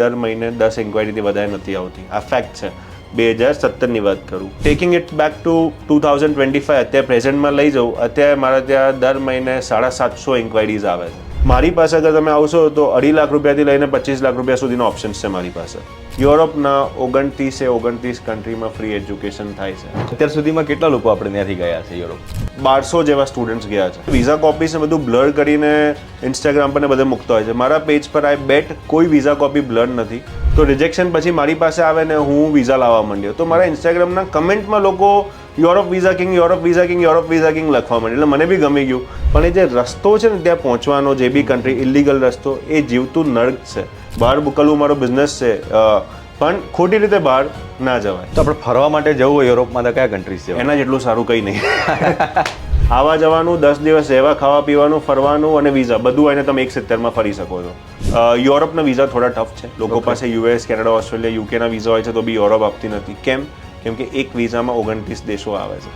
દર મહિને 10 ઇન્ક્વાયરીથી વધારે નથી આવતી. આ ફેક્ટ છે. 2017ની વાત કરું, ટેકિંગ ઇટ બેક ટુ 2025, અત્યારે પ્રેઝન્ટમાં લઈ જાઉં, અત્યારે મારા ત્યાં દર મહિને 750 ઇન્ક્વાયરીઝ આવે છે. મારી પાસે અગર તમે આવશો તો 2.5 લાખ રૂપિયાથી લઈને 25 લાખ રૂપિયા સુધીનો ઓપ્શન્સ છે મારી પાસે. યુરોપના 29 કન્ટ્રીમાં ફ્રી એજ્યુકેશન થાય છે. અત્યાર સુધીમાં કેટલા લોકો આપણે ત્યાંથી ગયા છે યુરોપ? 1200 જેવા સ્ટુડન્ટ્સ ગયા છે. વિઝા કોપીસ ને બધું બ્લર કરીને ઇન્સ્ટાગ્રામ પર ને બધે મૂકતા હોય છે. મારા પેજ પર આઈ બેટ કોઈ વિઝા કોપી બ્લર નથી. તો રિજેક્શન પછી મારી પાસે આવે ને હું વિઝા લાવવા માંડ્યો તો મારા ઇન્સ્ટાગ્રામના કમેન્ટમાં લોકો Europe visa king, Europe visa king, Europe visa king લખવા માંડ્યું. એટલે મને બી ગમી ગયું. પણ એ જે રસ્તો છે ને ત્યાં પહોંચવાનો, જે બી કન્ટ્રી ઇલીગલ રસ્તો, એ જીવતું નર્ક છે. બહાર મોકલવું મારો બિઝનેસ છે, પણ ખોટી રીતે બહાર ના જવાય. તો આપણે ફરવા માટે જવું હોય યુરોપમાં તો કયા કન્ટ્રીઝ છે? એના જેટલું સારું કંઈ નહીં. આવા જવાનું, 10 દિવસ રહેવા, ખાવા પીવાનું, ફરવાનું અને વિઝા બધું આવીને તમે 170માં ફરી શકો છો. યુરોપના વિઝા થોડા ટફ છે. લોકો પાસે US, કેનેડા, ઓસ્ટ્રેલિયા, UK ના વિઝા હોય છે તો બી યુરોપ આપતી નથી. કેમ કે એક વિઝામાં 29 દેશો આવે છે.